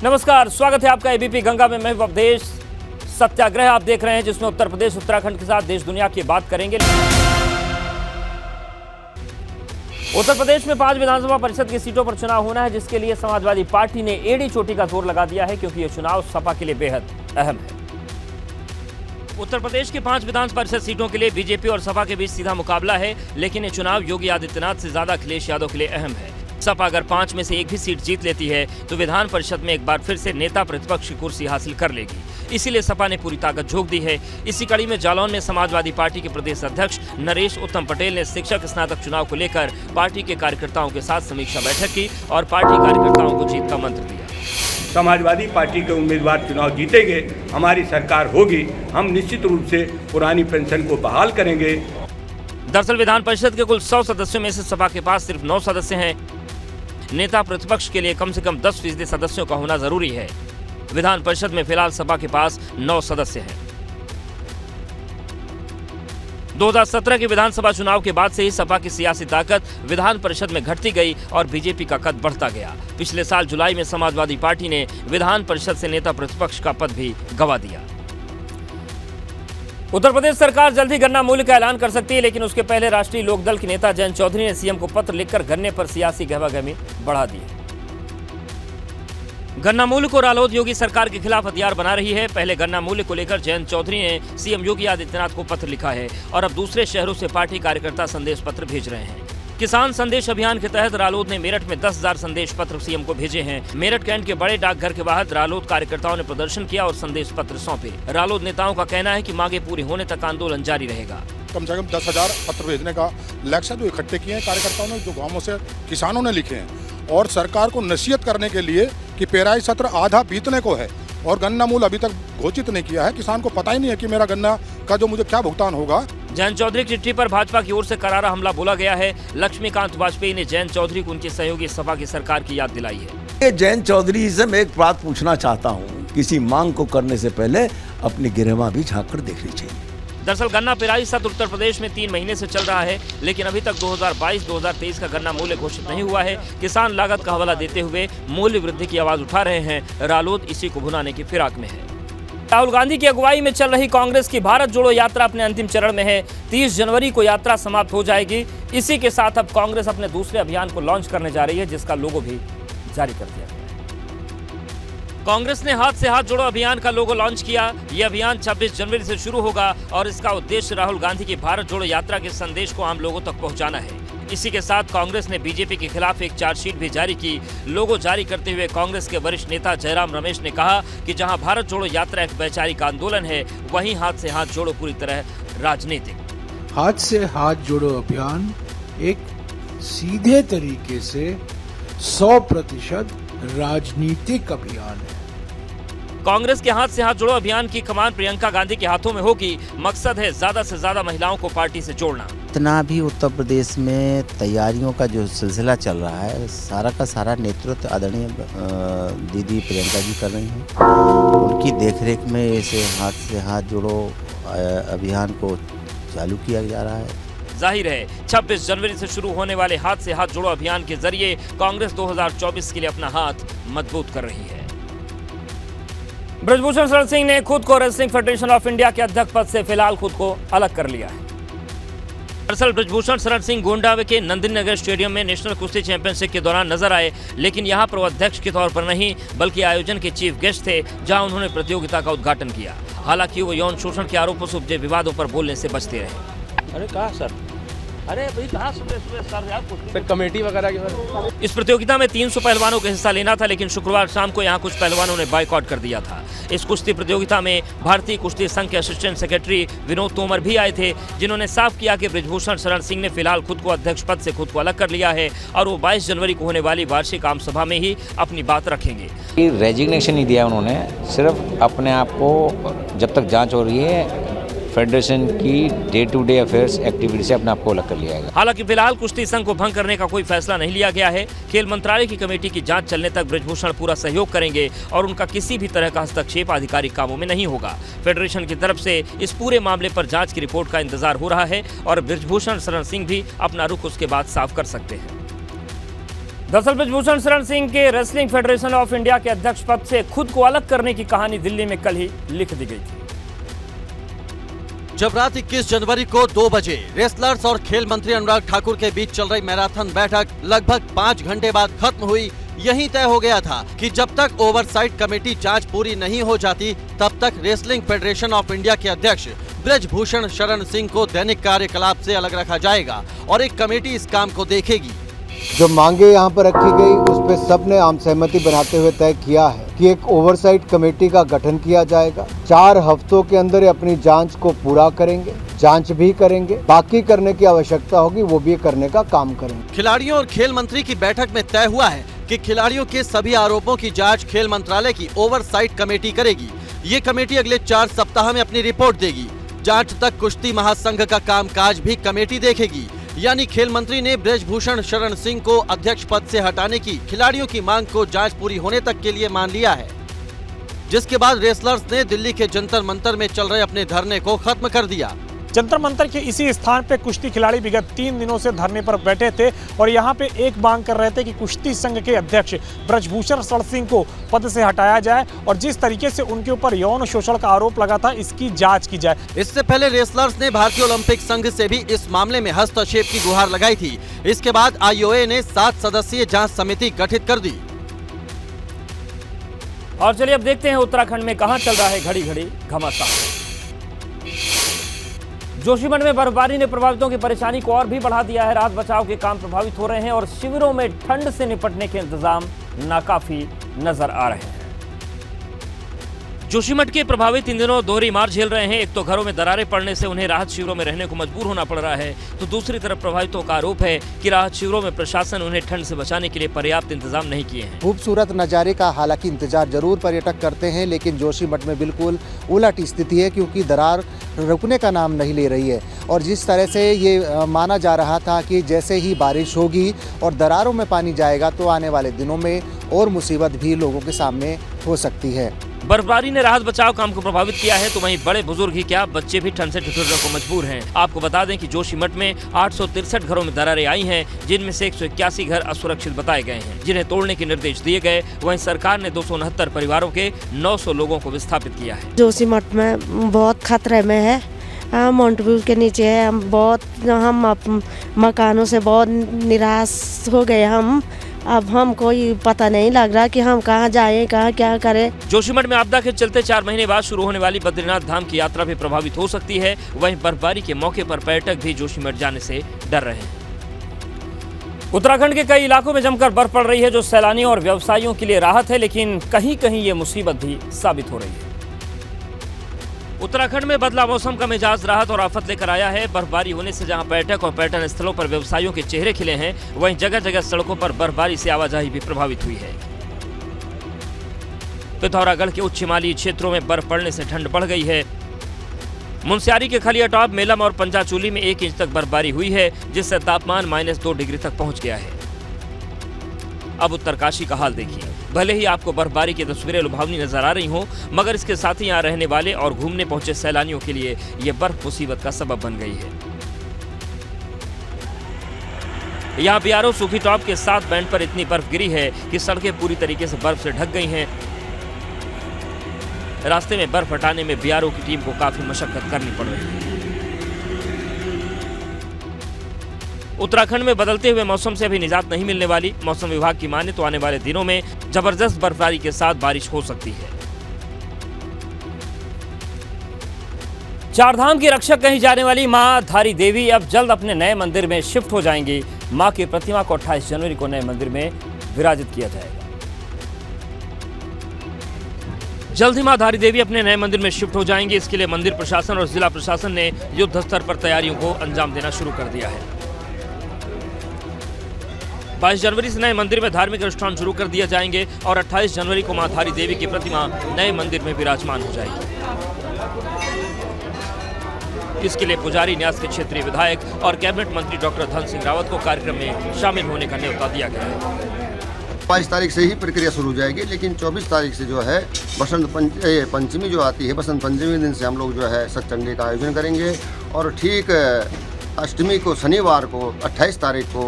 नमस्कार, स्वागत है आपका एबीपी गंगा में। मैं अवधेश। सत्याग्रह आप देख रहे हैं, जिसमें उत्तर प्रदेश उत्तराखंड के साथ देश दुनिया की बात करेंगे। उत्तर प्रदेश में 5 विधानसभा परिषद की सीटों पर चुनाव होना है, जिसके लिए समाजवादी पार्टी ने एड़ी चोटी का जोर लगा दिया है, क्योंकि यह चुनाव सपा के लिए बेहद अहम है। उत्तर प्रदेश की 5 विधान परिषद सीटों के लिए बीजेपी और सपा के बीच सीधा मुकाबला है, लेकिन ये चुनाव योगी आदित्यनाथ से ज्यादा अखिलेश यादव के लिए अहम है। सपा अगर 5 में से एक भी सीट जीत लेती है तो विधान परिषद में एक बार फिर से नेता प्रतिपक्ष की कुर्सी हासिल कर लेगी। इसीलिए सपा ने पूरी ताकत झोंक दी है। इसी कड़ी में जालौन में समाजवादी पार्टी के प्रदेश अध्यक्ष नरेश उत्तम पटेल ने शिक्षक स्नातक चुनाव को लेकर पार्टी के कार्यकर्ताओं के साथ समीक्षा बैठक की और पार्टी कार्यकर्ताओं को जीत का मंत्र दिया। समाजवादी पार्टी के उम्मीदवार चुनाव जीतेंगे, हमारी सरकार होगी, हम निश्चित रूप से पुरानी पेंशन को बहाल करेंगे। दरअसल विधान परिषद के कुल 100 सदस्यों में से सपा के पास सिर्फ 9 सदस्य हैं। नेता प्रतिपक्ष के लिए कम से कम 10% सदस्यों का होना जरूरी है। विधान परिषद में फिलहाल सपा के पास 9 सदस्य हैं। 2017 के विधानसभा चुनाव के बाद से ही सपा की सियासी ताकत विधान परिषद में घटती गई और बीजेपी का कद बढ़ता गया। पिछले साल जुलाई में समाजवादी पार्टी ने विधान परिषद से नेता प्रतिपक्ष का पद भी गंवा दिया। उत्तर प्रदेश सरकार जल्द ही गन्ना मूल्य का ऐलान कर सकती है, लेकिन उसके पहले राष्ट्रीय लोकदल के नेता जयंत चौधरी ने सीएम को पत्र लिखकर गन्ने पर सियासी गहमागहमी बढ़ा दी है। गन्ना मूल्य को रालोद योगी सरकार के खिलाफ हथियार बना रही है। पहले गन्ना मूल्य को लेकर जयंत चौधरी ने सीएम योगी आदित्यनाथ को पत्र लिखा है और अब दूसरे शहरों से पार्टी कार्यकर्ता संदेश पत्र भेज रहे हैं। किसान संदेश अभियान के तहत रालोद ने मेरठ में 10,000 संदेश पत्र सीएम को भेजे हैं। मेरठ कैंट के बड़े डाकघर के बाहर रालोद कार्यकर्ताओं ने प्रदर्शन किया और संदेश पत्र सौंपे। रालोद नेताओं का कहना है कि मांगे पूरी होने तक आंदोलन जारी रहेगा। कम से कम 10,000 पत्र भेजने का लक्ष्य जो इकट्ठे किए हैं कार्यकर्ताओं ने, जो गांवों से किसानों ने लिखे हैं, और सरकार को नसीहत करने के लिए कि पेराई सत्र आधा बीतने को है और गन्ना मूल्य अभी तक घोषित नहीं किया है। किसान को पता ही नहीं है कि मेरा गन्ना का जो मुझे क्या भुगतान होगा। जयंत चौधरी की चिट्ठी पर भाजपा की ओर से करारा हमला बोला गया है। लक्ष्मीकांत वाजपेयी ने जयंत चौधरी को उनकी सहयोगी सपा की सरकार की याद दिलाई है। जयंत चौधरी से मैं एक बात पूछना चाहता हूँ, किसी मांग को करने से पहले अपनी गिरवा भी झाँक कर देखनी चाहिए। दरअसल गन्ना पेराई सत्र उत्तर प्रदेश में 3 महीने से चल रहा है, लेकिन अभी तक 2022-2023 का गन्ना मूल्य घोषित नहीं हुआ है। किसान लागत का हवाला देते हुए मूल्य वृद्धि की आवाज उठा रहे हैं। रालोद इसी को भुनाने की फिराक में है। राहुल गांधी की अगुवाई में चल रही कांग्रेस की भारत जोड़ो यात्रा अपने अंतिम चरण में है। 30 जनवरी को यात्रा समाप्त हो जाएगी। इसी के साथ अब कांग्रेस अपने दूसरे अभियान को लॉन्च करने जा रही है, जिसका लोगो भी जारी कर दिया गया है। कांग्रेस ने हाथ से हाथ जोड़ो अभियान का लोगो लॉन्च किया। यह अभियान 26 जनवरी से शुरू होगा और इसका उद्देश्य राहुल गांधी की भारत जोड़ो यात्रा के संदेश को आम लोगों तक पहुंचाना है। इसी के साथ कांग्रेस ने बीजेपी के खिलाफ एक चार्जशीट भी जारी की। लोगो जारी करते हुए कांग्रेस के वरिष्ठ नेता जयराम रमेश ने कहा कि जहां भारत जोड़ो यात्रा एक वैचारिक आंदोलन है, वहीं हाथ से हाथ जोड़ो पूरी तरह राजनीतिक। हाथ से हाथ जोड़ो अभियान एक सीधे तरीके से 100% राजनीतिक अभियान है। कांग्रेस के हाथ से हाथ जोड़ो अभियान की कमान प्रियंका गांधी के हाथों में होगी। मकसद है ज्यादा से ज्यादा महिलाओं को पार्टी से जोड़ना। इतना भी उत्तर प्रदेश में तैयारियों का जो सिलसिला चल रहा है, सारा का सारा नेतृत्व आदरणीय दीदी प्रियंका जी कर रही हैं। उनकी देखरेख में इसे हाथ से हाथ जोड़ो अभियान को चालू किया जा रहा है। जाहिर है 26 जनवरी से शुरू होने वाले हाथ से हाथ जोड़ो अभियान के जरिए कांग्रेस 2024 के लिए अपना हाथ मजबूत कर रही है। ब्रजभूषण शरण सिंह ने खुद को रेसलिंग फेडरेशन ऑफ इंडिया के अध्यक्ष पद से फिलहाल खुद को अलग कर लिया है। दरअसल ब्रजभूषण शरण सिंह गोंडा के नंदिनी नगर स्टेडियम में नेशनल कुश्ती चैंपियनशिप के दौरान नजर आए, लेकिन यहां पर वो अध्यक्ष के तौर पर नहीं बल्कि आयोजन के चीफ गेस्ट थे, जहां उन्होंने प्रतियोगिता का उद्घाटन किया। हालांकि वो यौन शोषण के आरोपों से उपजे विवादों पर बोलने से बचते रहे। अरे कहा सर, अरे भाई कहाँ सुबह सर यार कुछ कमेटी वगैरह की। इस प्रतियोगिता में 300 पहलवानों को हिस्सा लेना था, लेकिन शुक्रवार शाम को यहां कुछ पहलवानों ने बायकॉट कर दिया था। इस कुश्ती प्रतियोगिता में भारतीय कुश्ती संघ के असिस्टेंट सेक्रेटरी विनोद तोमर भी आए थे, जिन्होंने साफ किया कि ब्रजभूषण शरण सिंह ने फिलहाल खुद को अध्यक्ष पद से खुद को अलग कर लिया है और वो 22 जनवरी को होने वाली वार्षिक आम सभा में ही अपनी बात रखेंगे। रेजिग्नेशन नहीं दिया उन्होंने, सिर्फ अपने आप को जब तक जांच हो रही है फेडरेशन की day to day affairs activity से अपने आप को अलग कर लिया है। हालांकि फिलहाल कुश्ती संघ को भंग करने का कोई फैसला नहीं लिया गया है। खेल मंत्रालय की कमेटी की जांच चलने तक ब्रजभूषण पूरा सहयोग करेंगे और उनका किसी भी तरह का हस्तक्षेप आधिकारिक कामों में नहीं होगा। फेडरेशन की तरफ से इस पूरे मामले पर जांच की रिपोर्ट का इंतजार हो रहा है और ब्रजभूषण शरण सिंह भी अपना रुख उसके बाद साफ कर सकते हैं। दरअसल ब्रजभूषण शरण सिंह के रेसलिंग फेडरेशन ऑफ इंडिया के अध्यक्ष पद से खुद को अलग करने की कहानी दिल्ली में कल ही लिख दी गई थी। जब रात 21 जनवरी को 2 बजे रेसलर्स और खेल मंत्री अनुराग ठाकुर के बीच चल रही मैराथन बैठक लगभग 5 घंटे बाद खत्म हुई, यही तय हो गया था कि जब तक ओवरसाइट कमेटी जांच पूरी नहीं हो जाती तब तक रेसलिंग फेडरेशन ऑफ इंडिया के अध्यक्ष ब्रजभूषण शरण सिंह को दैनिक कार्यकलाप से अलग रखा जाएगा और एक कमेटी इस काम को देखेगी। जो मांगे यहाँ पर रखी गई उस पर सबने आम सहमति बनाते हुए तय किया है कि एक ओवरसाइट कमेटी का गठन किया जाएगा। 4 हफ्तों के अंदर अपनी जांच को पूरा करेंगे, जांच भी करेंगे, बाकी करने की आवश्यकता होगी वो भी करने का काम करेंगे। खिलाड़ियों और खेल मंत्री की बैठक में तय हुआ है कि खिलाड़ियों के सभी आरोपों की जांच खेल मंत्रालय की ओवरसाइट कमेटी करेगी। ये कमेटी अगले 4 सप्ताह में अपनी रिपोर्ट देगी। जांच तक कुश्ती महासंघ का कामकाज भी कमेटी देखेगी। यानी खेल मंत्री ने ब्रजभूषण शरण सिंह को अध्यक्ष पद से हटाने की खिलाड़ियों की मांग को जांच पूरी होने तक के लिए मान लिया है, जिसके बाद रेसलर्स ने दिल्ली के जंतर मंतर में चल रहे अपने धरने को खत्म कर दिया। जंतर मंतर के इसी स्थान पे कुश्ती खिलाड़ी विगत 3 दिनों से धरने पर बैठे थे और यहाँ पे एक मांग कर रहे थे कि कुश्ती संघ के अध्यक्ष ब्रजभूषण शरण सिंह को पद से हटाया जाए और जिस तरीके से उनके ऊपर यौन शोषण का आरोप लगा था इसकी जांच की जाए। इससे पहले रेसलर्स ने भारतीय ओलंपिक संघ से भी इस मामले में हस्तक्षेप की गुहार लगाई थी। इसके बाद IOA ने 7 सदस्यीय जाँच समिति गठित कर दी। और चलिए अब देखते हैं उत्तराखंड में कहां चल रहा है घड़ी घड़ी घमासान। जोशीमठ में बर्फबारी ने प्रभावितों की परेशानी को और भी बढ़ा दिया है। राहत बचाव के काम प्रभावित हो रहे हैं और शिविरों में ठंड से निपटने के इंतजाम नाकाफी नजर आ रहे हैं। जोशीमठ के प्रभावित इन दिनों दोहरी मार झेल रहे हैं। एक तो घरों में दरारें पड़ने से उन्हें राहत शिविरों में रहने को मजबूर होना पड़ रहा है, तो दूसरी तरफ प्रभावितों का आरोप है कि राहत शिविरों में प्रशासन उन्हें ठंड से बचाने के लिए पर्याप्त इंतजाम नहीं किए हैं। खूबसूरत नज़ारे का हालांकि इंतजार जरूर पर्यटक करते हैं, लेकिन जोशीमठ में बिल्कुल उलट स्थिति है क्योंकि दरार रुकने का नाम नहीं ले रही है। और जिस तरह से ये माना जा रहा था कि जैसे ही बारिश होगी और दरारों में पानी जाएगा तो आने वाले दिनों में और मुसीबत भी लोगों के सामने हो सकती है। बर्फबारी ने राहत बचाव काम को प्रभावित किया है, तो वहीं बड़े बुजुर्ग ही क्या बच्चे भी ठंड से ठिठुरने को मजबूर हैं। आपको बता दें कि जोशीमठ में 863 घरों में दरारें आई हैं, जिनमें से 181 घर असुरक्षित बताए गए हैं, जिन्हें तोड़ने के निर्देश दिए गए। वहीं सरकार ने 269 परिवारों के 900 लोगों को विस्थापित किया है। जोशीमठ में बहुत खतरे में है, माउंट व्यू के नीचे है। हम मकानों से बहुत निराश हो गए। अब हम कोई पता नहीं लग रहा कि हम कहाँ जाएं, कहाँ क्या करें। जोशीमठ में आपदा के चलते 4 महीने बाद शुरू होने वाली बद्रीनाथ धाम की यात्रा भी प्रभावित हो सकती है। वहीं बर्फबारी के मौके पर पर्यटक भी जोशीमठ जाने से डर रहे हैं। उत्तराखंड के कई इलाकों में जमकर बर्फ पड़ रही है, जो सैलानियों और व्यवसायियों के लिए राहत है, लेकिन कहीं कहीं ये मुसीबत भी साबित हो रही है। उत्तराखंड में बदला मौसम का मिजाज राहत और आफत लेकर आया है। बर्फबारी होने से जहां पर्यटक और पर्यटन स्थलों पर व्यवसायियों के चेहरे खिले हैं, वहीं जगह जगह सड़कों पर बर्फबारी से आवाजाही भी प्रभावित हुई है। पिथौरागढ़ के उच्च हिमालयी क्षेत्रों में बर्फ पड़ने से ठंड बढ़ गई है। मुनस्यारी के खलिया टॉप, मेलम और पंचाचूली में 1 इंच तक बर्फबारी हुई है, जिससे तापमान -2 डिग्री तक पहुंच गया है। अब उत्तरकाशी का हाल देखिए। भले ही आपको बर्फबारी की तस्वीरें लुभावनी नजर आ रही हों, मगर इसके साथ ही यहाँ रहने वाले और घूमने पहुंचे सैलानियों के लिए ये बर्फ मुसीबत का सबब बन गई है। यहाँ बियारो सूखी टॉप के 7 बैंड पर इतनी बर्फ गिरी है कि सड़कें पूरी तरीके से बर्फ से ढक गई हैं। रास्ते में बर्फ हटाने में बियारो की टीम को काफी मशक्कत करनी पड़ रही है। उत्तराखंड में बदलते हुए मौसम से अभी निजात नहीं मिलने वाली। मौसम विभाग की माने तो आने वाले दिनों में जबरदस्त बर्फबारी के साथ बारिश हो सकती है। चारधाम की रक्षक कही जाने वाली मां धारी देवी अब जल्द अपने नए मंदिर में शिफ्ट हो जाएंगी। मां की प्रतिमा को 28 जनवरी को नए मंदिर में विराजित किया जाएगा। जल्द ही मां धारी देवी अपने नए मंदिर में शिफ्ट हो जाएंगी। इसके लिए मंदिर प्रशासन और जिला प्रशासन ने युद्ध स्तर पर तैयारियों को अंजाम देना शुरू कर दिया है। 22 जनवरी से नए मंदिर में धार्मिक अनुष्ठान शुरू कर दिए जाएंगे और 28 जनवरी को मां धारी देवी की प्रतिमा नए मंदिर में विराजमान हो जाएगी। इसके लिए पुजारी न्यास के क्षेत्रीय विधायक और कैबिनेट मंत्री डॉक्टर धन सिंह रावत को कार्यक्रम में शामिल होने का न्योता दिया गया है। 22 तारीख से ही प्रक्रिया शुरू हो जाएगी, लेकिन 24 तारीख से जो है बसंत पंचमी जो आती है, बसंत पंचमी दिन से हम लोग जो है सत्संग का आयोजन करेंगे और ठीक अष्टमी को शनिवार को 28 तारीख को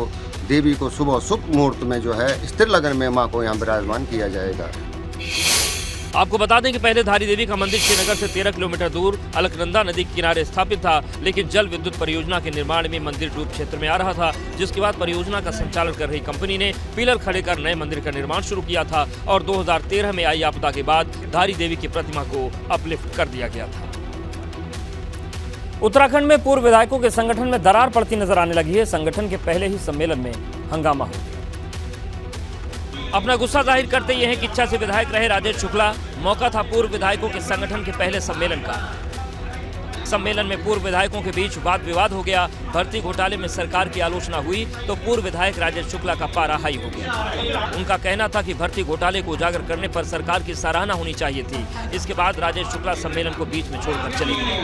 देवी को सुबह शुभ मुहूर्त में जो है स्थिर लगन में माँ को यहाँ विराजमान किया जाएगा। आपको बता दें कि पहले धारी देवी का मंदिर श्रीनगर से 13 किलोमीटर दूर अलकनंदा नदी के किनारे स्थापित था, लेकिन जल विद्युत परियोजना के निर्माण में मंदिर डूब क्षेत्र में आ रहा था, जिसके बाद परियोजना का संचालन कर रही कंपनी ने पिलर खड़े कर नए मंदिर का निर्माण शुरू किया था और 2013 में आई आपदा के बाद धारी देवी की प्रतिमा को अपलिफ्ट कर दिया गया था। उत्तराखंड में पूर्व विधायकों के संगठन में दरार पड़ती नजर आने लगी है। संगठन के पहले ही सम्मेलन में हंगामा हो गया। अपना गुस्सा जाहिर करते ये हैं कि इच्छा से विधायक रहे राजेश शुक्ला। मौका था पूर्व विधायकों के संगठन के पहले सम्मेलन का। सम्मेलन में पूर्व विधायकों के बीच वाद विवाद हो गया। भर्ती घोटाले में सरकार की आलोचना हुई तो पूर्व विधायक राजेश शुक्ला का पारा हाई हो गया। उनका कहना था कि भर्ती घोटाले को उजागर करने पर सरकार की सराहना होनी चाहिए थी। इसके बाद राजेश शुक्ला सम्मेलन को बीच में छोड़कर चले गए।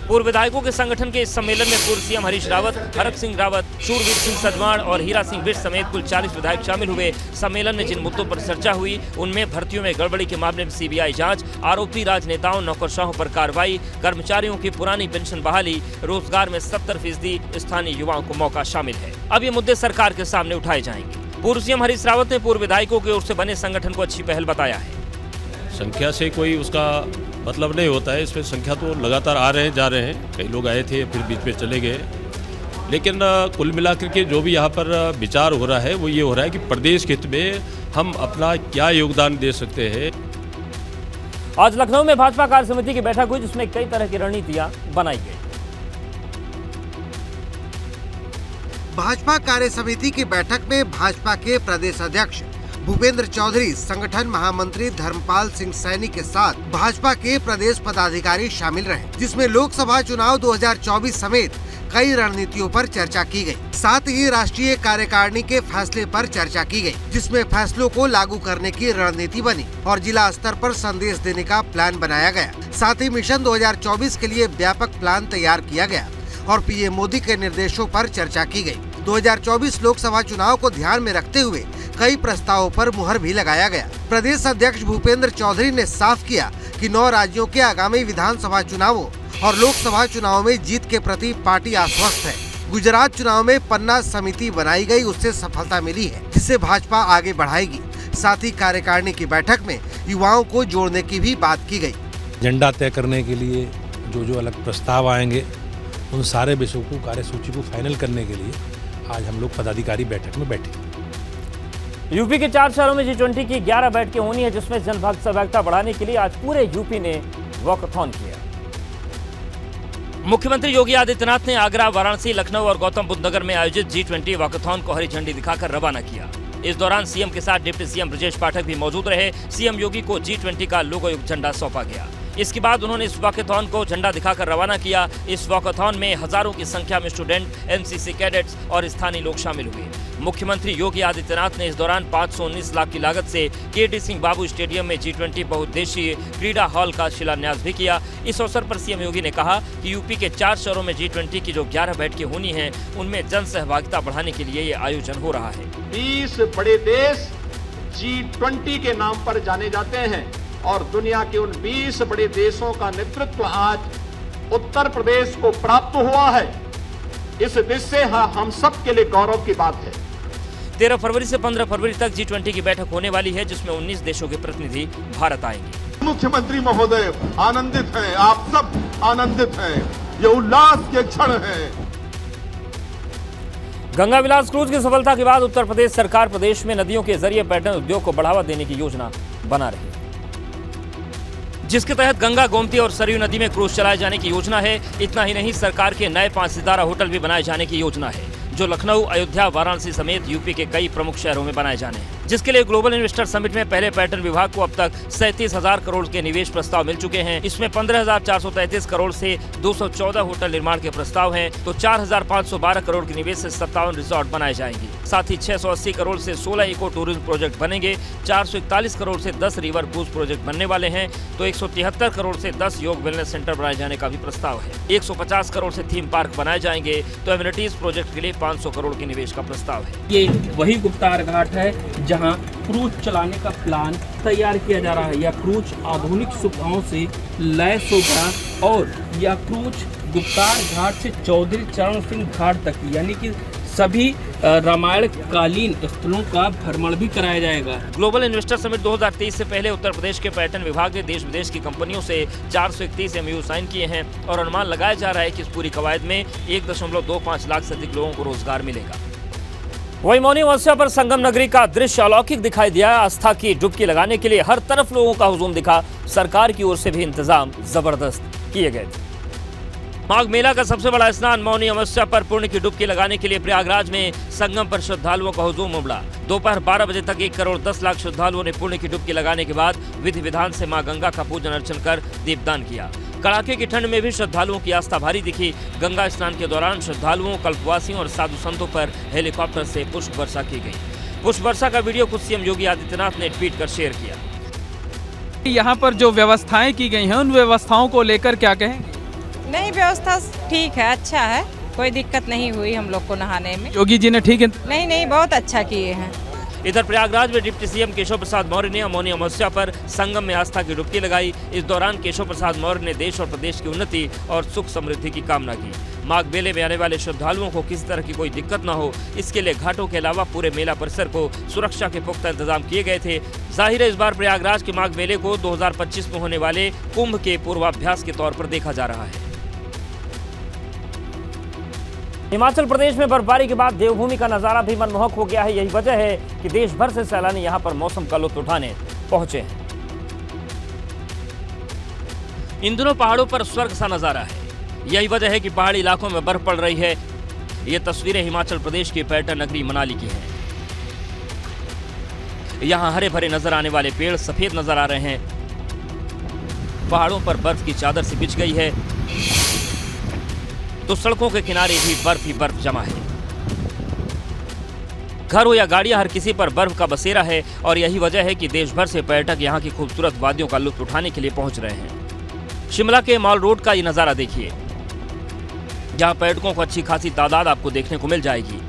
पूर्व विधायकों के संगठन के इस सम्मेलन में पूर्व सीएम हरीश रावत, हरक सिंह रावत, शूरवीर सिंह सजवाण और हीरा सिंह बिष्ट समेत कुल 40 विधायक शामिल हुए। सम्मेलन में जिन मुद्दों पर चर्चा हुई उनमें भर्तियों में गड़बड़ी के मामले में सीबीआई जांच, आरोपी राजनेताओं नौकरशाहों पर कार्रवाई, कर्मचारियों की पुरानी पेंशन बहाली, रोजगार में 70% स्थानीय युवाओं को मौका शामिल है। अब ये मुद्दे सरकार के सामने उठाए जाएंगे। पूर्व सीएम हरीश रावत ने पूर्व विधायकों की ओर से बने संगठन को अच्छी पहल बताया है। संख्या से कोई उसका मतलब नहीं होता है, इसमें संख्या तो लगातार आ रहे हैं जा रहे हैं। कई लोग आए थे फिर बीच में चले गए, लेकिन कुल मिलाकर के जो भी यहाँ पर विचार हो रहा है वो ये हो रहा है कि प्रदेश के हित में हम अपना क्या योगदान दे सकते हैं। आज लखनऊ में भाजपा कार्य समिति की बैठक हुई जिसमें कई तरह की रणनीतियां बनाई गई। भाजपा कार्य समिति की बैठक में भाजपा के प्रदेश अध्यक्ष भूपेंद्र चौधरी, संगठन महामंत्री धर्मपाल सिंह सैनी के साथ भाजपा के प्रदेश पदाधिकारी शामिल रहे, जिसमें लोकसभा चुनाव 2024 समेत कई रणनीतियों पर चर्चा की गई। साथ ही राष्ट्रीय कार्यकारिणी के फैसले पर चर्चा की गई, जिसमें फैसलों को लागू करने की रणनीति बनी और जिला स्तर पर संदेश देने का प्लान बनाया गया। साथ ही मिशन 2024 के लिए व्यापक प्लान तैयार किया गया और पीएम मोदी के निर्देशों पर चर्चा की गई। 2024 लोकसभा चुनाव को ध्यान में रखते हुए कई प्रस्तावों पर मुहर भी लगाया गया। प्रदेश अध्यक्ष भूपेंद्र चौधरी ने साफ किया कि 9 राज्यों के आगामी विधानसभा चुनावों और लोकसभा चुनाव में जीत के प्रति पार्टी आश्वस्त है। गुजरात चुनाव में पन्ना समिति बनाई गई, उससे सफलता मिली है, जिसे भाजपा आगे बढ़ाएगी। साथ ही कार्यकारिणी की बैठक में युवाओं को जोड़ने की भी बात की गई। एजेंडा तय करने के लिए जो अलग प्रस्ताव आएंगे उन सारे विषयों को कार्यसूची को फाइनल करने के लिए आज हम लोग पदाधिकारी बैठक में बैठे। यूपी के 4 शहरों में G20 की 11 बैठकें होनी है, जिसमें सहभागिता बढ़ाने के लिए आज पूरे यूपी ने वॉकथॉन किया। मुख्यमंत्री योगी आदित्यनाथ ने आगरा, वाराणसी, लखनऊ और गौतम बुद्ध नगर में आयोजित G20 वॉकथॉन को हरी झंडी दिखाकर रवाना किया। इस दौरान सीएम के साथ डिप्टी सीएम ब्रजेश पाठक भी मौजूद रहे। सीएम योगी को G20 का लोगो युक्त झंडा सौंपा गया। इसके बाद उन्होंने इस वॉकथॉन को झंडा दिखाकर रवाना किया। इस वॉकथॉन में हजारों की संख्या में स्टूडेंट, एनसीसी कैडेट्स और स्थानीय लोग शामिल हुए। मुख्यमंत्री योगी आदित्यनाथ ने इस दौरान 519 लाख की लागत से केटी सिंह बाबू स्टेडियम में G20 बहुउद्देशीय क्रीड़ा हॉल का शिलान्यास भी किया। इस अवसर पर सीएम योगी ने कहा कि यूपी के 4 शहरों में G20 की जो 11 बैठकें होनी हैं, उनमें जन सहभागिता बढ़ाने के लिए ये आयोजन हो रहा है। 20 बड़े देश G20 के नाम पर जाने जाते हैं और दुनिया के उन 20 बड़े देशों का नेतृत्व आज उत्तर प्रदेश को प्राप्त हुआ है। इस दिशा से हम सब के लिए गौरव की बात है। 13 फरवरी से 15 फरवरी तक G20 की बैठक होने वाली है, जिसमें 19 देशों के प्रतिनिधि भारत आएंगे। मुख्यमंत्री महोदय आनंदित हैं, आप सब आनंदित हैं, ये उल्लास के क्षण हैं। गंगा विलास क्रूज की सफलता के बाद उत्तर प्रदेश सरकार प्रदेश में नदियों के जरिए पर्यटन उद्योग को बढ़ावा देने की योजना बना रही है, जिसके तहत गंगा, गोमती और सरयू नदी में क्रूज चलाए जाने की योजना है। इतना ही नहीं, सरकार के नए 5 सितारा होटल भी बनाए जाने की योजना है, जो लखनऊ, अयोध्या, वाराणसी समेत यूपी के कई प्रमुख शहरों में बनाए जाने हैं, जिसके लिए ग्लोबल इन्वेस्टर समिट में पहले पर्यटन विभाग को अब तक 37,000 करोड़ के निवेश प्रस्ताव मिल चुके हैं। इसमें 15,433 करोड़ से 214 होटल निर्माण के प्रस्ताव हैं, तो 4,512 करोड़ के निवेश से 57 रिजॉर्ट बनाए जाएंगे। साथ ही 680 करोड़ से 16 इको टूरिज्म प्रोजेक्ट बनेंगे। 441 करोड़ से 10 रिवर क्रूज प्रोजेक्ट बनने वाले हैं, तो 173 करोड़ से 10 योग वेलनेस सेंटर बनाए जाने का भी प्रस्ताव है। 150 करोड़ से थीम पार्क बनाए जाएंगे, तो एमिनिटीज प्रोजेक्ट के लिए 500 करोड़ के निवेश का प्रस्ताव है। ये वही गुप्तार घाट है जहां क्रूज चलाने का प्लान तैयार किया जा रहा है। यह क्रूज आधुनिक सुविधाओं से लैस होगा और यह क्रूज गुप्तार घाट से चौधरी चरण सिंह घाट तक, यानी कि सभी रामायण कालीन स्थलों का भ्रमण भी कराया जाएगा। ग्लोबल इन्वेस्टर समिट 2023 से पहले उत्तर प्रदेश के पर्यटन विभाग ने देश विदेश की कंपनियों से 431 MOU साइन किए हैं और अनुमान लगाया जा रहा है कि इस पूरी कवायद में 1.25 लाख से अधिक लोगों को रोजगार मिलेगा। वही मौनी अमावस्या पर संगम नगरी का दृश्य अलौकिक दिखाई दिया। आस्था की डुबकी लगाने के लिए हर तरफ लोगों का हुजूम दिखा। सरकार की ओर से भी इंतजाम जबरदस्त किए गए थे। माघ मेला का सबसे बड़ा स्नान मौनी अमावस्या पर पुण्य की डुबकी लगाने के लिए प्रयागराज में संगम पर श्रद्धालुओं का हुजूम उमड़ा। दोपहर 12 बजे तक 1 करोड़ 10 लाख श्रद्धालुओं ने पुण्य की डुबकी लगाने के बाद विधि विधान से मां गंगा का पूजन अर्चन कर दीपदान किया। कड़ाके की ठंड में भी श्रद्धालुओं की आस्था भारी दिखी। गंगा स्नान के दौरान श्रद्धालुओं, कल्पवासियों और साधु संतों पर हेलीकॉप्टर से पुष्प वर्षा की गई। पुष्प वर्षा का वीडियो खुद सीएम योगी आदित्यनाथ ने ट्वीट कर शेयर किया। यहाँ पर जो व्यवस्थाएं की गई हैं, उन व्यवस्थाओं को लेकर क्या कहेंगे? नहीं, व्यवस्था ठीक है, अच्छा है, कोई दिक्कत नहीं हुई हम लोग को नहाने में। योगी जी ने ठीक है? नहीं, बहुत अच्छा किए हैं। इधर प्रयागराज में डिप्टी सीएम केशव प्रसाद मौर्य ने मौनी अमावस्या पर संगम में आस्था की डुबकी लगाई। इस दौरान केशव प्रसाद मौर्य ने देश और प्रदेश की उन्नति और सुख समृद्धि की कामना की। माघ मेले में आने वाले श्रद्धालुओं को किसी तरह की कोई दिक्कत न हो, इसके लिए घाटों के अलावा पूरे मेला परिसर को सुरक्षा के पुख्ता इंतजाम किए गए थे। जाहिर है इस बार प्रयागराज के माघ मेले को 2025 में होने वाले कुंभ के पूर्वाभ्यास के तौर पर देखा जा रहा है। हिमाचल प्रदेश में बर्फबारी के बाद देवभूमि का नजारा भी मनमोहक हो गया है। यही वजह है कि देश भर से सैलानी यहां पर मौसम का लुत्फ उठाने पहुंचे हैं। इन दिनों पहाड़ों पर स्वर्ग सा नजारा है। यही वजह है कि पहाड़ी इलाकों में बर्फ पड़ रही है। ये तस्वीरें हिमाचल प्रदेश की पर्यटन नगरी मनाली की हैं। यहां हरे भरे नजर आने वाले पेड़ सफेद नजर आ रहे हैं। पहाड़ों पर बर्फ की चादर सी बिछ गई है, तो सड़कों के किनारे भी बर्फ ही बर्फ जमा है। घर हो या गाड़ियां, हर किसी पर बर्फ का बसेरा है और यही वजह है कि देश भर से पर्यटक यहां की खूबसूरत वादियों का लुत्फ उठाने के लिए पहुंच रहे हैं। शिमला के मॉल रोड का ये नजारा देखिए, जहां पर्यटकों को अच्छी खासी तादाद आपको देखने को मिल जाएगी।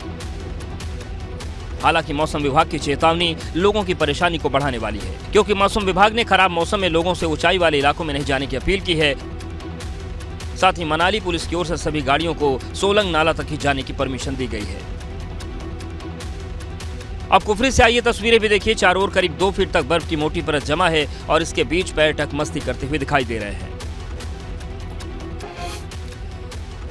हालांकि मौसम विभाग की चेतावनी लोगों की परेशानी को बढ़ाने वाली है, क्योंकि मौसम विभाग ने खराब मौसम में लोगों से ऊंचाई वाले इलाकों में नहीं जाने की अपील की है। साथ ही मनाली पुलिस की ओर से सभी गाड़ियों को सोलंग नाला तक ही जाने की परमिशन दी गई है। अब कुफरी से आई तस्वीरें भी देखिए। चारों ओर करीब 2 फीट तक बर्फ की मोटी परत जमा है और इसके बीच पर्यटक मस्ती करते हुए दिखाई दे रहे हैं।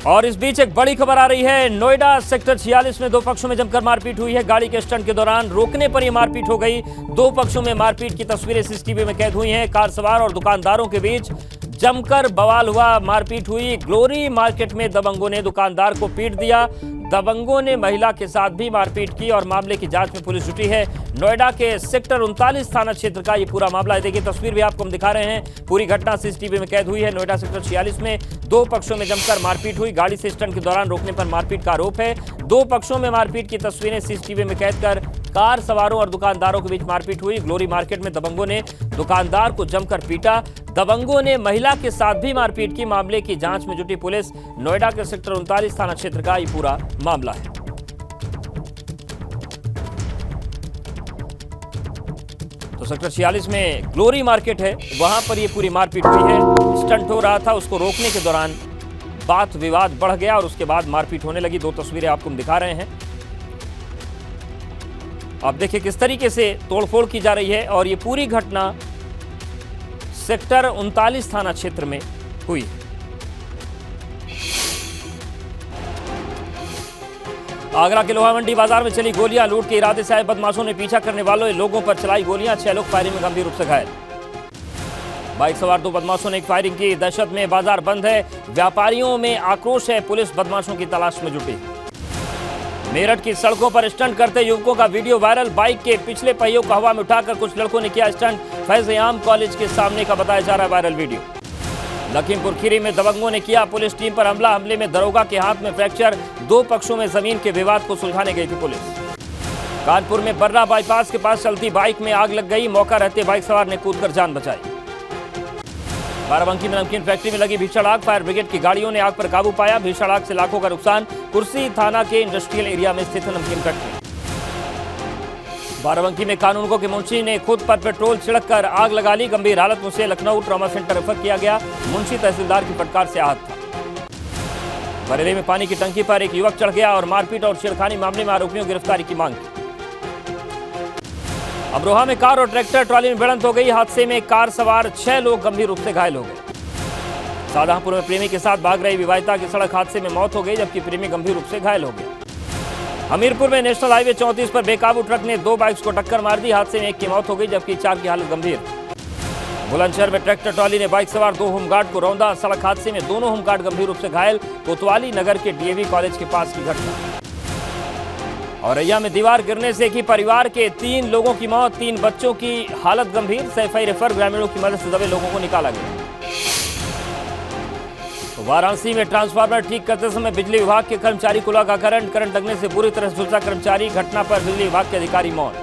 और इस बीच एक बड़ी खबर आ रही है। नोएडा सेक्टर 46 में 2 पक्षों में जमकर मारपीट हुई है। गाड़ी के स्टंट के दौरान रोकने पर यह मारपीट हो गई। 2 पक्षों में मारपीट की तस्वीरें सीसीटीवी में कैद हुई हैं। कार सवार और दुकानदारों के बीच जमकर बवाल हुआ, मारपीट हुई। ग्लोरी मार्केट में दबंगों ने दुकानदार को पीट दिया। दबंगों ने महिला के साथ भी मारपीट की और मामले की जांच में पुलिस जुटी है। नोएडा के सेक्टर 39 थाना क्षेत्र का ये पूरा मामला है। देखिए तस्वीर भी आपको हम दिखा रहे हैं। पूरी घटना सीसीटीवी में कैद हुई है। नोएडा सेक्टर 46 में 2 पक्षों में जमकर मारपीट हुई। गाड़ी से स्टंट के दौरान रोकने पर मारपीट का आरोप है। 2 पक्षों में मारपीट की तस्वीरें सीसीटीवी में कैद कर कार सवारों और दुकानदारों के बीच मारपीट हुई। ग्लोरी मार्केट में दबंगों ने दुकानदार को जमकर पीटा। दबंगों ने महिला के साथ भी मारपीट की। मामले की जांच में जुटी पुलिस। नोएडा के सेक्टर 39 थाना क्षेत्र का ये पूरा मामला है। तो सेक्टर 46 में ग्लोरी मार्केट है, वहां पर ये पूरी मारपीट हुई है। स्टंट हो रहा था, उसको रोकने के दौरान बात विवाद बढ़ गया और उसके बाद मारपीट होने लगी। 2 तस्वीरें आपको हम दिखा रहे हैं। आप देखिए किस तरीके से तोड़फोड़ की जा रही है और ये पूरी घटना सेक्टर 39 थाना क्षेत्र में हुई। आगरा के लोहा मंडी बाजार में चली गोलियां। लूट के इरादे से आए बदमाशों ने पीछा करने वालों लोगों पर चलाई गोलियां। 6 लोग फायरिंग में गंभीर रूप से घायल। बाइक सवार 2 बदमाशों ने एक फायरिंग की। दहशत में बाजार बंद है, व्यापारियों में आक्रोश है। पुलिस बदमाशों की तलाश में जुटी। मेरठ की सड़कों पर स्टंट करते युवकों का वीडियो वायरल। बाइक के पिछले पहियों को हवा में उठाकर कुछ लड़कों ने किया स्टंट। फैज़-ए-आम कॉलेज के सामने का बताया जा रहा है वायरल वीडियो। लखीमपुर खीरी में दबंगों ने किया पुलिस टीम पर हमला। हमले में दरोगा के हाथ में फ्रैक्चर। 2 पक्षों में जमीन के विवाद को सुलझाने गई थी पुलिस। कानपुर में बर्रा बाईपास के पास चलती बाइक में आग लग गई। मौका रहते बाइक सवार ने कूदकर जान बचाई। बाराबंकी में नमकीन फैक्ट्री में लगी भीषण आग। फायर ब्रिगेड की गाड़ियों ने आग पर काबू पाया। भीषण आग से लाखों का नुकसान। कुर्सी थाना के इंडस्ट्रियल एरिया में स्थित नमकीन फैक्ट्री। बाराबंकी में कानूनगो के मुंशी ने खुद पर पेट्रोल छिड़ककर आग लगा ली। गंभीर हालत में उसे लखनऊ ट्रॉमा सेंटर रेफर किया गया। मुंशी तहसीलदार की फटकार से आहत था। बरेली में पानी की टंकी पर एक युवक चढ़ गया और मारपीट और छेड़खानी मामले में आरोपियों की गिरफ्तारी की मांग की। अमरोहा में कार और ट्रैक्टर ट्रॉली में भिड़ंत हो गई। हादसे में कार सवार 6 लोग गंभीर रूप से घायल हो गए। शाहजहांपुर में प्रेमी के साथ भाग रही विवाहिता की सड़क हादसे में मौत हो गई, जबकि प्रेमी गंभीर रूप से घायल हो गया। हमीरपुर में नेशनल हाईवे 34 पर बेकाबू ट्रक ने 2 बाइक्स को टक्कर मार दी। हादसे में एक की मौत हो गई, जबकि 4 की हालत गंभीर। बुलंदशहर में ट्रैक्टर ट्रॉली ने बाइक सवार 2 होमगार्ड को रौंदा। सड़क हादसे में दोनों होमगार्ड गंभीर रूप से घायल। कोतवाली नगर के डीएवी कॉलेज के पास की घटना। औरैया में दीवार गिरने से एक ही परिवार के 3 लोगों की मौत, 3 बच्चों की हालत गंभीर। सैफई रेफर ग्रामीणों की मदद से दबे लोगों को निकाला गया। वाराणसी में ट्रांसफार्मर ठीक करते समय बिजली विभाग के कर्मचारी को लगा करंट लगने से बुरी तरह झुलसा कर्मचारी। घटना पर बिजली विभाग के अधिकारी मौन।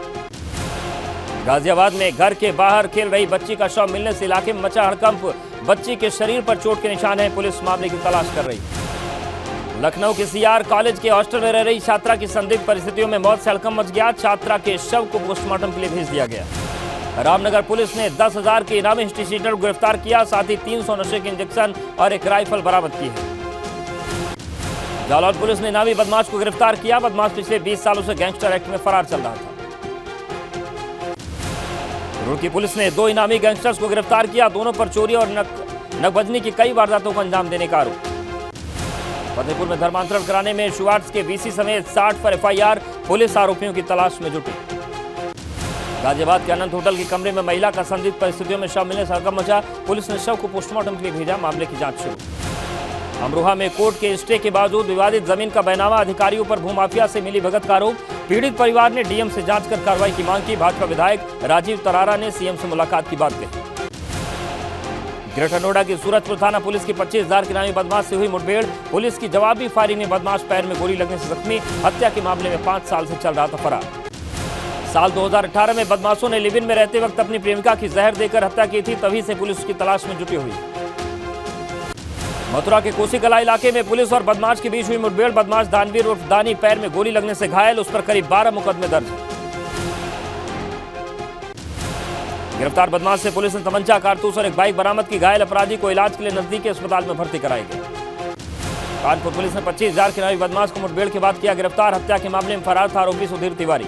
गाजियाबाद में घर के बाहर खेल रही बच्ची का शव मिलने से इलाके में मचा हड़कंप। बच्ची के शरीर पर चोट के निशान हैं। पुलिस मामले की तलाश कर रही। लखनऊ के सीआर कॉलेज के हॉस्टल में रह रही छात्रा की संदिग्ध परिस्थितियों में मौत से हड़कंप मच गया। छात्रा के शव को पोस्टमार्टम के लिए भेज दिया गया। रामनगर पुलिस ने 10,000 के इनामी हिस्ट्री शीटर को गिरफ्तार किया। साथ ही 300 नशे के इंजेक्शन और एक राइफल बरामद की है। जालौन पुलिस ने इनामी बदमाश को गिरफ्तार किया। बदमाश पिछले 20 सालों से गैंगस्टर एक्ट में फरार चल रहा था। रुड़की पुलिस ने 2 इनामी गैंगस्टर्स को गिरफ्तार किया। दोनों पर चोरी और नकबजनी की कई वारदातों को अंजाम देने का आरोप। फतेहपुर में धर्मांतरण कराने में शुवार्ट्स के वीसी समेत 60 पर एफआईआर। पुलिस आरोपियों की तलाश में जुटी। गाजियाबाद के अनंत होटल के कमरे में महिला का संदिग्ध परिस्थितियों में शव मिलने से हड़कंप मचा। पुलिस ने शव को पोस्टमार्टम के लिए भेजा। मामले की जांच शुरू। अमरोहा में कोर्ट के स्टे के बावजूद विवादित जमीन का बैनामा। अधिकारियों पर भूमाफिया से मिली भगत का आरोप। पीड़ित परिवार ने डीएम से जांच कर कार्रवाई की मांग की। भाजपा विधायक राजीव तरारा ने सीएम से मुलाकात की बात कही। ग्रेटर नोएडा की सूरजपुर थाना पुलिस की 25,000 के इनामी बदमाश से हुई मुठभेड़। पुलिस की जवाबी फायरिंग में बदमाश पैर में गोली लगने से जख्मी। हत्या के मामले में 5 साल से चल रहा था फरार। साल 2018 में बदमाशों ने लिव इन में रहते वक्त अपनी प्रेमिका की जहर देकर हत्या की थी। तभी से पुलिस की तलाश में जुटी हुई। मथुरा के कोसीकला इलाके में पुलिस और बदमाश के बीच हुई मुठभेड़। बदमाश दानवीर उर्फ दानी पैर में गोली लगने से घायल। उस पर करीब 12 मुकदमे दर्ज। गिरफ्तार बदमाश से पुलिस ने तमंचा, कारतूस और एक बाइक बरामद की। घायल अपराधी को इलाज के लिए नजदीकी अस्पताल में भर्ती कराया गया। कानपुर पुलिस ने 25,000 के इनामी बदमाश को मुठभेड़ के बाद किया गिरफ्तार। हत्या के मामले में फरार था आरोपी सुधीर तिवारी।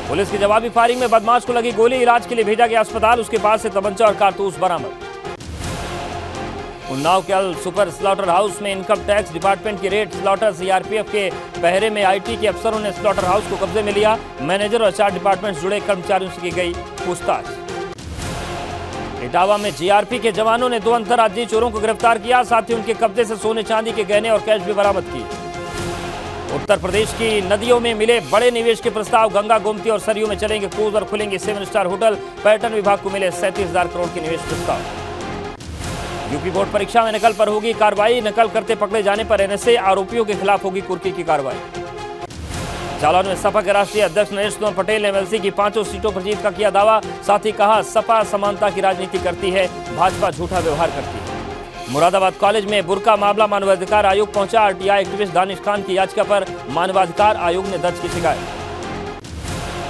पुलिस की जवाबी फायरिंग में बदमाश को लगी गोली। इलाज के लिए भेजा गया अस्पताल। उसके पास से तमंचा और कारतूस बरामद। उन्नाव के अल सुपर स्लॉटर हाउस में इनकम टैक्स डिपार्टमेंट की रेड। स्लॉटर सीआरपीएफ के पहरे में आईटी के अफसरों ने स्लॉटर हाउस को कब्जे में लिया। मैनेजर और 4 डिपार्टमेंट से जुड़े कर्मचारियों से की गई पूछताछ। इटावा में जीआरपी के जवानों ने 2 अंतर्राज्यीय चोरों को गिरफ्तार किया। साथ ही उनके कब्जे से सोने चांदी के गहने और कैश भी बरामद किए। उत्तर प्रदेश की नदियों में मिले बड़े निवेश के प्रस्ताव। गंगा, गोमती और सरयू में चलेंगे क्रूज और खुलेंगे 7 स्टार होटल। पर्यटन विभाग को मिले 37,000 करोड़ के निवेश प्रस्ताव। यूपी बोर्ड परीक्षा में नकल पर होगी कार्रवाई। नकल करते पकड़े जाने पर एनएसए आरोपियों के खिलाफ होगी कुर्की की कार्रवाई। जालौन में सपा के राष्ट्रीय अध्यक्ष नरेश पटेल ने एमएलसी की 5 सीटों पर जीत का किया दावा। साथ ही कहा सपा समानता की राजनीति करती है, भाजपा झूठा व्यवहार करती है। मुरादाबाद कॉलेज में बुर्का मामला मानवाधिकार आयोग पहुंचा। आरटीआई एक्टिविस्ट दानिश खान की याचिका पर मानवाधिकार आयोग ने दर्ज की शिकायत।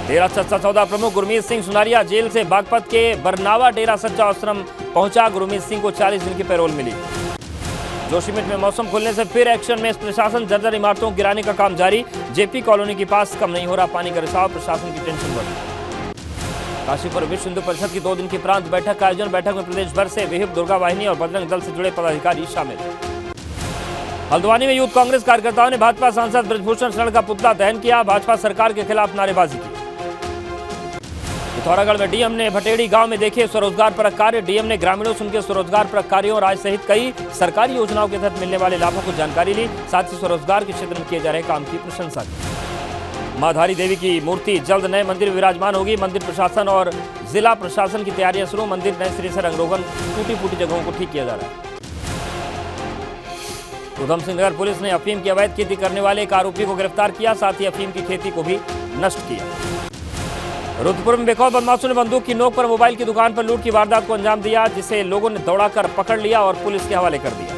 डेरा सच्चा सौदा प्रमुख गुरमीत सिंह सुनारिया जेल से बागपत के बरनावा डेरा सच्चा आश्रम पहुंचा। गुरमीत सिंह को 40 दिन की पैरोल मिली। जोशीमठ में मौसम खुलने से फिर एक्शन में प्रशासन। जर्जर इमारतों को गिराने का काम जारी। जेपी कॉलोनी के पास कम नहीं हो रहा पानी का रिसाव। प्रशासन की टेंशन बढ़ी। काशीपुर विश्व हिंदू परिषद की 2 दिन की प्रांत बैठक का आयोजन। बैठक में प्रदेश भर से विहिप, दुर्गा वाहिनी और बजरंग दल से जुड़े पदाधिकारी शामिल। हल्द्वानी में यूथ कांग्रेस कार्यकर्ताओं ने भाजपा सांसद ब्रजभूषण शरण का पुतला दहन किया। भाजपा सरकार के खिलाफ नारेबाजी की। पिथौरागढ़ में डीएम ने भटेड़ी गांव में देखे स्वरोजगार परक कार्य। डीएम ने ग्रामीणों से उनके स्वरोजगार परक कार्यों और आज सहित कई सरकारी योजनाओं के तहत मिलने वाले लाभों को जानकारी ली। साथ ही स्वरोजगार के क्षेत्र में किए जा रहे काम की प्रशंसा की। मां धारी देवी की मूर्ति जल्द नए मंदिर में विराजमान होगी। मंदिर प्रशासन और जिला प्रशासन की तैयारियां शुरू। मंदिर नए सिरे से रंगरोगन, टूटी फूटी जगहों को ठीक किया जा रहा है। उधम सिंह नगर पुलिस ने अफीम की अवैध खेती करने वाले एक आरोपी को गिरफ्तार किया। साथ ही अफीम की खेती को भी नष्ट किया। रुद्रपुर में बेखौफ बदमाशों ने बंदूक की नोक पर मोबाइल की दुकान पर लूट की वारदात को अंजाम दिया, जिसे लोगों ने दौड़ाकर पकड़ लिया और पुलिस के हवाले कर दिया।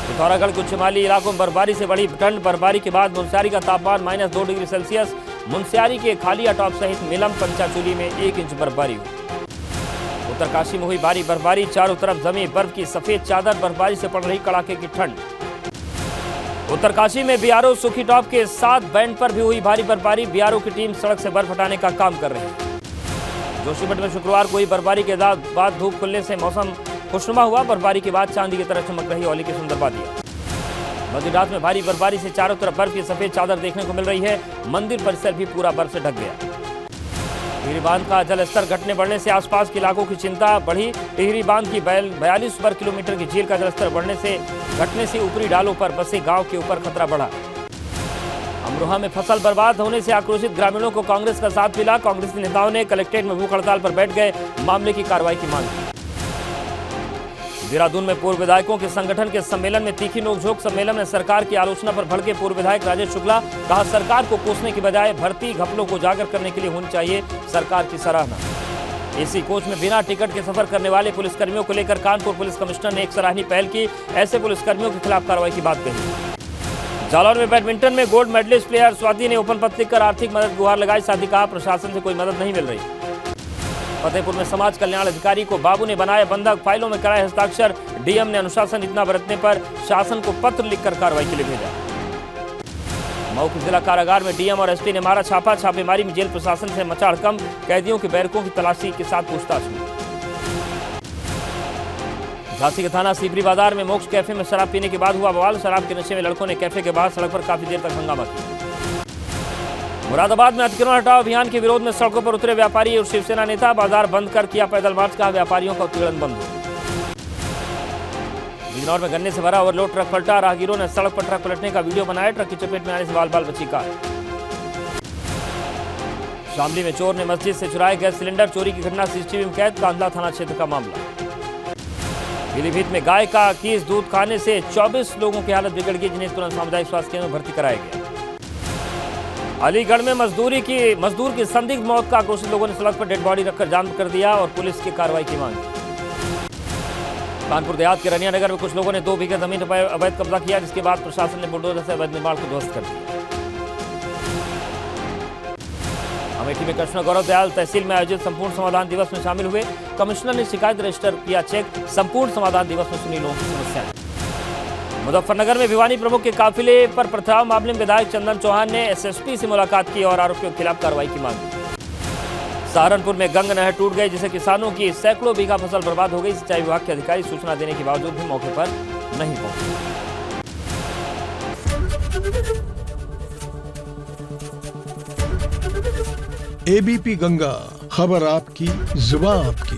पिथौरागढ़ के उच्चमाली इलाकों में बर्फबारी से बढ़ी ठंड। बर्फबारी के बाद मुनस्यारी का तापमान -2 डिग्री सेल्सियस। मुनस्यारी के खालिया टॉप सहित मिलम पंचाचूली में 1 इंच बर्फबारी हुई। उत्तरकाशी में हुई भारी बर्फबारी, चारों तरफ जमी बर्फ की सफेद चादर, बर्फबारी से पड़ रही कड़ाके की ठंड। उत्तरकाशी में बीआरओ सुखी टॉप के साथ बैंड पर भी हुई भारी बर्फबारी, बीआरओ की टीम सड़क से बर्फ हटाने का काम कर रही है। जोशीमठ में शुक्रवार को हुई बर्फबारी के बाद धूप खुलने से मौसम खुशनुमा हुआ। बर्फबारी के बाद चांदी की तरह चमक रही होली की सुंदर वादियां। मध्य रात में भारी बर्फबारी से चारों तरफ बर्फ की सफेद चादर देखने को मिल रही है। मंदिर परिसर भी पूरा बर्फ से ढक गया। टिहरी बांध का जल स्तर घटने बढ़ने से आसपास के इलाकों की चिंता बढ़ी। टिहरी बांध की 42 वर्ग किलोमीटर की झील का जलस्तर घटने से ऊपरी डालों पर बसे गांव के ऊपर खतरा बढ़ा। अमरोहा में फसल बर्बाद होने से आक्रोशित ग्रामीणों को कांग्रेस का साथ मिला। कांग्रेसी नेताओं ने कलेक्ट्रेट में भूख हड़ताल पर बैठ गए, मामले की कार्रवाई की मांग की। देहरादून में पूर्व विधायकों के संगठन के सम्मेलन में तीखी नोकझोंक। सम्मेलन में सरकार की आलोचना पर भड़के पूर्व विधायक राजेश शुक्ला। कहा, सरकार को कोसने की बजाय भर्ती घपलों को उजागर करने के लिए होनी चाहिए सरकार की सराहना। एसी कोच में बिना टिकट के सफर करने वाले पुलिसकर्मियों को लेकर कानपुर पुलिस कमिश्नर ने एक सराहनीय पहल की। ऐसे पुलिसकर्मियों के खिलाफ कार्रवाई की बात कही। जालौर में बैडमिंटन में गोल्ड मेडलिस्ट प्लेयर स्वाति ने ओपन पत्र लिखकर आर्थिक मदद की गुहार लगाई। साथ ही कहा, प्रशासन से कोई मदद नहीं मिल रही। फतेहपुर में समाज कल्याण अधिकारी को बाबू ने बनाया बंधक, फाइलों में कराए हस्ताक्षर। डीएम ने अनुशासन इतना बरतने पर शासन को पत्र लिखकर कार्रवाई के लिए भेजा। मऊ के जिला कारागार में डीएम और एसपी ने मारा छापा। छापेमारी में जेल प्रशासन से मचा हड़कंप। कैदियों के बैरकों की तलाशी के साथ पूछताछ हुई। झांसी के थाना सीपरी बाजार में मोक्ष कैफे में शराब पीने के बाद हुआ बवाल। शराब के नशे में लड़कों ने कैफे के बाहर सड़क पर काफी देर तक हंगामा किया। मुरादाबाद में अतिक्रमण हटाओ अभियान के विरोध में सड़कों पर उतरे व्यापारी और शिवसेना नेता। बाजार बंद कर किया पैदल मार्च। कहा, व्यापारियों का उत्पीड़न बंद हो। बिजनौर में गन्ने से भरा ओवरलोड ट्रक पलटा। राहगीरों ने सड़क पर ट्रक पलटने का वीडियो बनाया। ट्रक की चपेट में आने से बाल बाल बची कार। शामली में चोर ने मस्जिद से चुराए गैस सिलेंडर। चोरी की घटना सीसीटीवी में कैद। कांधला थाना क्षेत्र का मामला। पीलीभीत में गाय का कीस दूध खाने से 24 लोगों की हालत बिगड़ गई, जिन्हें तुरंत सामुदायिक स्वास्थ्य केंद्र में भर्ती कराया गया। अलीगढ़ में मजदूर की संदिग्ध मौत का आक्रोशित लोगों ने सड़क पर डेड बॉडी रखकर जाम कर दिया और पुलिस की कार्रवाई की मांग की। कानपुर देहात के रनिया नगर में कुछ लोगों ने 2 बीघा जमीन पर अवैध कब्जा किया, जिसके बाद प्रशासन ने बुलडोजर से अवैध निर्माण को ध्वस्त कर दिया। अमेठी में कृष्ण गौरव दयाल तहसील में आयोजित संपूर्ण समाधान दिवस में शामिल हुए। कमिश्नर ने शिकायत रजिस्टर किया चेक। संपूर्ण समाधान दिवस में सुनी लोगों की समस्याएं। मुजफ्फरनगर में भिवानी प्रमुख के काफिले पर पथराव मामले में विधायक चंदन चौहान ने एसएसपी से मुलाकात की और आरोपियों के खिलाफ कार्रवाई की मांग की। सहारनपुर में गंग नहर टूट गई, जिससे किसानों की सैकड़ों बीघा फसल बर्बाद हो गई। सिंचाई विभाग के अधिकारी सूचना देने के बावजूद भी मौके पर नहीं पहुंचे। एबीपी गंगा, खबर आपकी, जुबान आपकी।